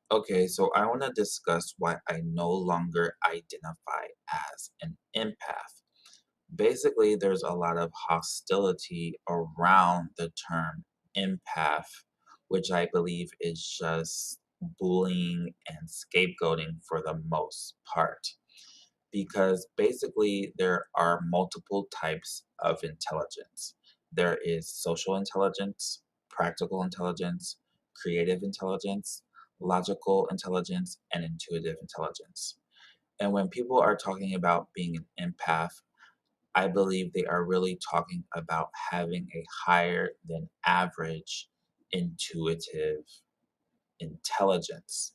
Okay, so I want to discuss why I no longer identify as an empath. Basically, there's a lot of hostility around the term empath, which I believe is just bullying and scapegoating for the most part. Because basically, there are multiple types of intelligence. There is social intelligence, practical intelligence, creative intelligence, logical intelligence, and intuitive intelligence. And when people are talking about being an empath, I believe they are really talking about having a higher than average intuitive intelligence.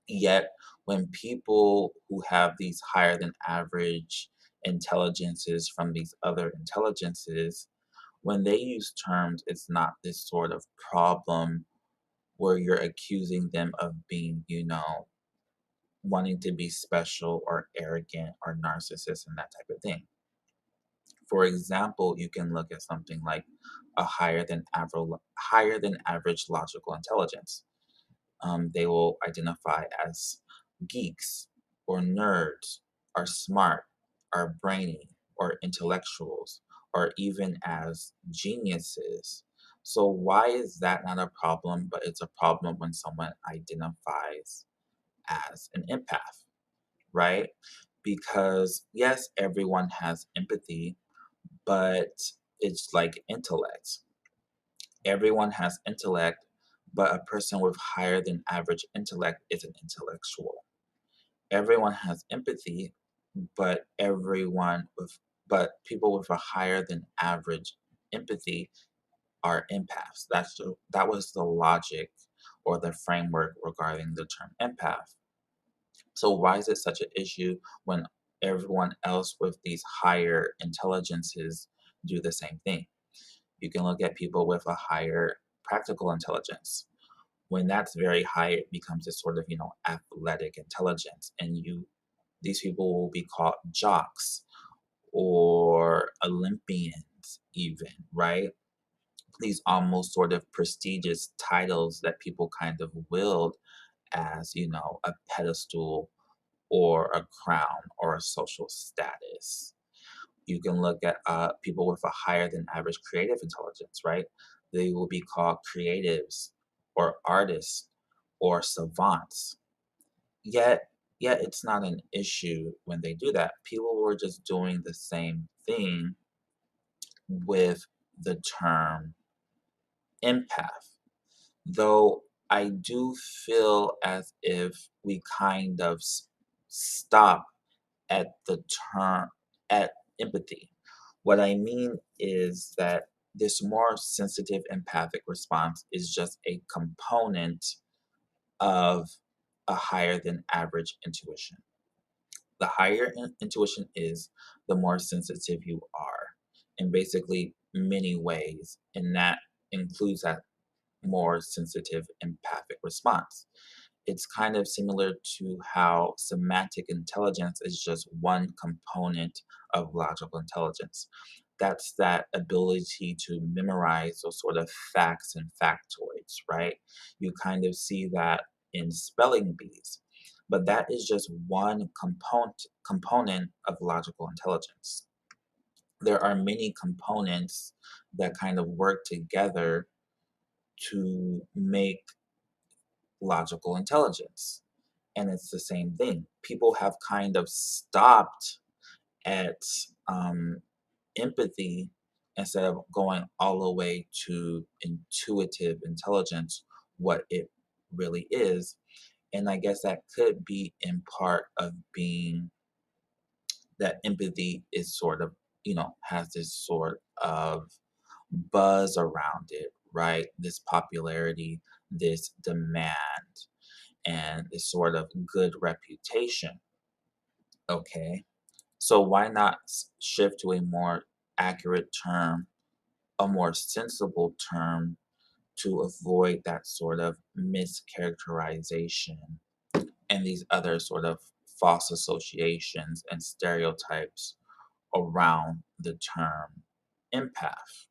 Yet, when people who have these higher than average intelligences from these other intelligences, when they use terms, it's not this sort of problem where you're accusing them of being, wanting to be special or arrogant or narcissist and that type of thing. For example, you can look at something like a higher than average logical intelligence. They will identify as geeks or nerds, are smart, are brainy, or intellectuals, or even as geniuses. So, why is that not a problem, but it's a problem when someone identifies as an empath, right? Because, yes, everyone has empathy, but it's like intellect. Everyone has intellect, but a person with higher than average intellect is an intellectual. Everyone has empathy, but people with a higher than average empathy are empaths. That was the logic or the framework regarding the term empath. So why is it such an issue when everyone else with these higher intelligences do the same thing? You can look at people with a higher practical intelligence. When that's very high, it becomes a sort of, athletic intelligence. And these people will be called jocks or Olympians, even, right? These almost sort of prestigious titles that people kind of wield as, a pedestal or a crown or a social status. You can look at people with a higher than average creative intelligence, right? They will be called creatives or artists or savants. Yet, yet it's not an issue when they do that. People were just doing the same thing with the term empath. Though I do feel as if we kind of stop at the term at empathy. What I mean is that this more sensitive empathic response is just a component of a higher than average intuition. The higher intuition is, the more sensitive you are in basically many ways, and that includes that more sensitive empathic response. It's kind of similar to how semantic intelligence is just one component of logical intelligence. That's that ability to memorize those sort of facts and factoids, right? You kind of see that in spelling bees. But that is just one component of logical intelligence. There are many components that kind of work together to make logical intelligence. And it's the same thing. People have kind of stopped at empathy instead of going all the way to intuitive intelligence, what it really is. And I guess that could be in part of being that empathy is sort of, has this sort of buzz around it, right? This popularity, this demand, and this sort of good reputation. Okay. So why not shift to a more accurate term, a more sensible term to avoid that sort of mischaracterization and these other sort of false associations and stereotypes around the term empath?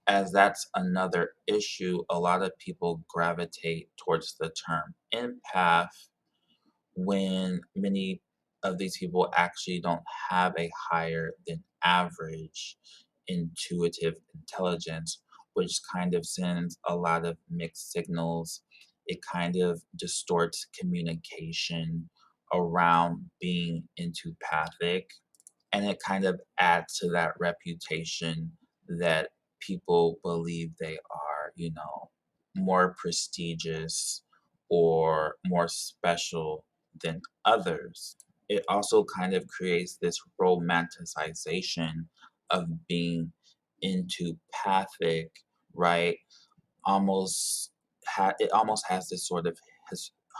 as that's another issue, a lot of people gravitate towards the term empath when many of these people actually don't have a higher than average intuitive intelligence, which kind of sends a lot of mixed signals. It kind of distorts communication around being intupathic, and it kind of adds to that reputation that people believe they are, more prestigious or more special than others. It also kind of creates this romanticization of being into pathic, right? It almost has this sort of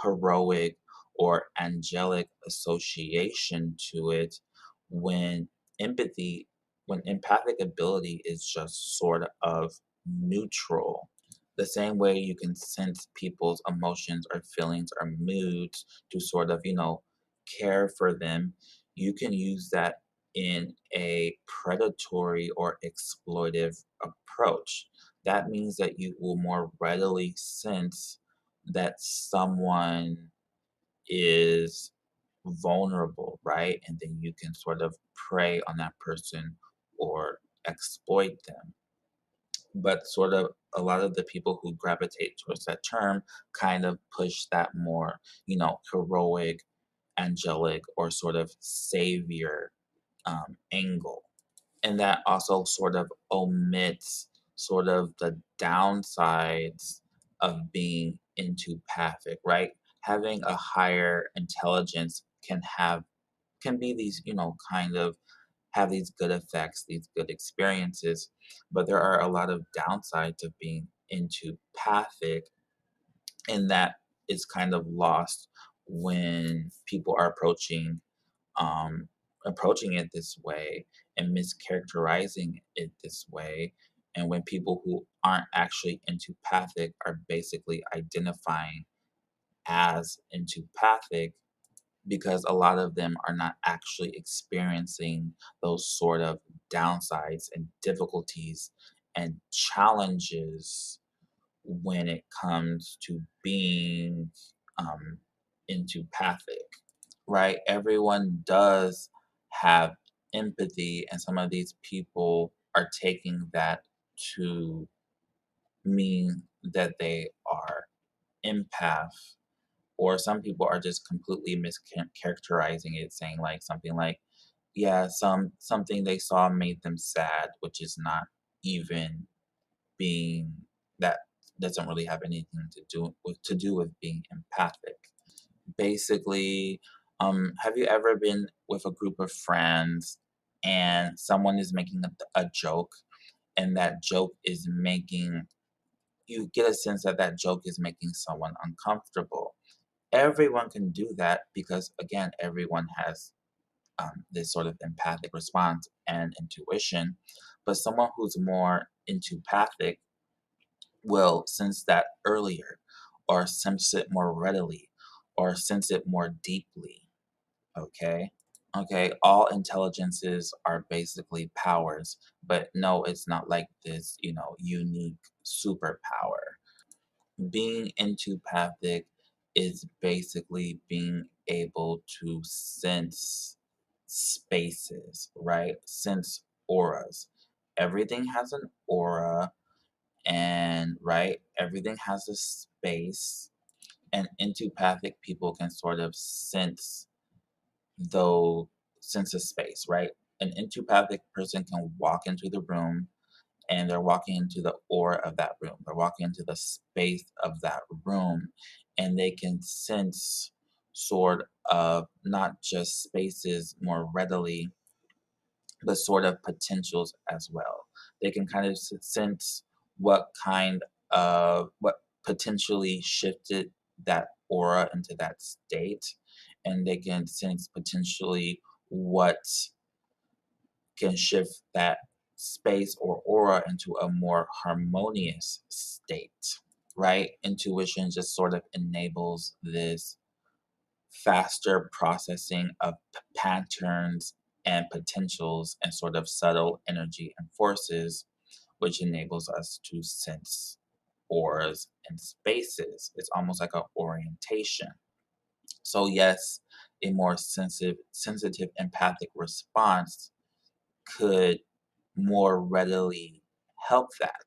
heroic or angelic association to it, when empathy when empathic ability is just sort of neutral. The same way you can sense people's emotions or feelings or moods to sort of, care for them, you can use that in a predatory or exploitive approach. That means that you will more readily sense that someone is vulnerable, right? And then you can sort of prey on that person or exploit them. But sort of a lot of the people who gravitate towards that term kind of push that more, heroic, angelic, or sort of savior angle. And that also sort of omits sort of the downsides of being empathic, right? Having a higher intelligence can be these, kind of have these good effects, these good experiences, but there are a lot of downsides of being empathic, and that is kind of lost when people are um, approaching it this way and mischaracterizing it this way. And when people who aren't actually empathic are basically identifying as empathic, because a lot of them are not actually experiencing those sort of downsides and difficulties and challenges when it comes to being um, empathic, right? Everyone does have empathy, and some of these people are taking that to mean that they are empath, or some people are just completely mischaracterizing it, saying like something like, yeah, something they saw made them sad, which is not even being that doesn't really have anything to do with being empathic. Basically, have you ever been with a group of friends and someone is making a joke, and that joke is making you get a sense that that joke is making someone uncomfortable? Everyone can do that because, again, everyone has this sort of empathic response and intuition. But someone who's more empathic will sense that earlier, or sense it more readily, or sense it more deeply. Okay. Okay. All intelligences are basically powers, but no, it's not like this, unique superpower. Being empathic is basically being able to sense spaces, right? Sense auras. Everything has an aura, and right, everything has a space, and empathic people can sort of though sense of space, right? An empathic person can walk into the room, and they're walking into the aura of that room. They're walking into the space of that room, and they can sense sort of not just spaces more readily, but sort of potentials as well. They can kind of sense what potentially shifted that aura into that state, and they can sense potentially what can shift that space or aura into a more harmonious state, right? Intuition just sort of enables this faster processing of patterns and potentials and sort of subtle energy and forces, which enables us to sense auras and spaces. It's almost like an orientation. So yes, a more sensitive empathic response could more readily help that.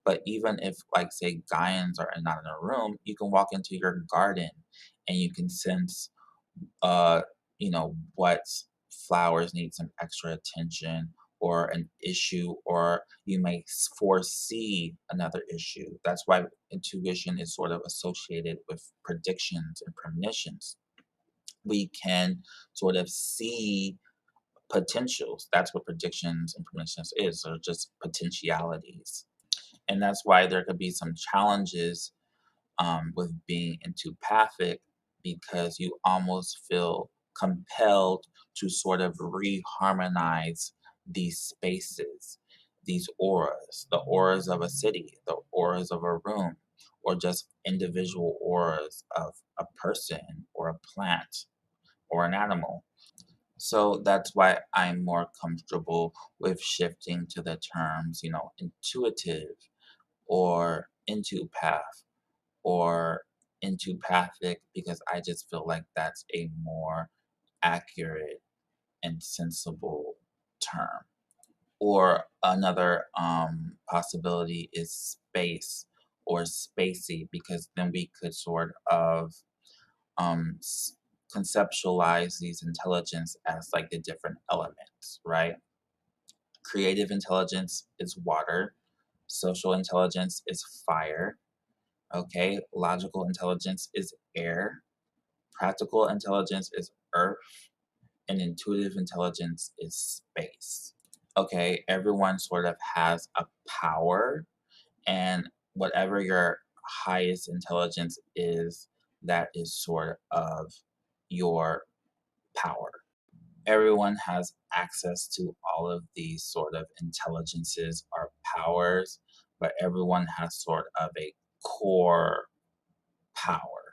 But even if, like, say, Gaians are not in a room, you can walk into your garden and you can sense, uh, what flowers need some extra attention or an issue, or you may foresee another issue. That's why intuition is sort of associated with predictions and premonitions. We can sort of see potentials. That's what predictions and premonitions is, or just potentialities. And that's why there could be some challenges with being entupathic, because you almost feel compelled to sort of reharmonize these spaces, these auras, the auras of a city, the auras of a room, or just individual auras of a person or a plant or an animal. So that's why I'm more comfortable with shifting to the terms, intuitive or intupath or intupathic, because I just feel like that's a more accurate and sensible term. Or another possibility is space or spacey, because then we could sort of um, s- conceptualize these intelligence as like the different elements, right? Creative intelligence is water, social intelligence is fire, okay? Logical intelligence is air, practical intelligence is earth, and intuitive intelligence is space. Okay, everyone sort of has a power, and whatever your highest intelligence is, that is sort of your power. Everyone has access to all of these sort of intelligences or powers, but everyone has sort of a core power.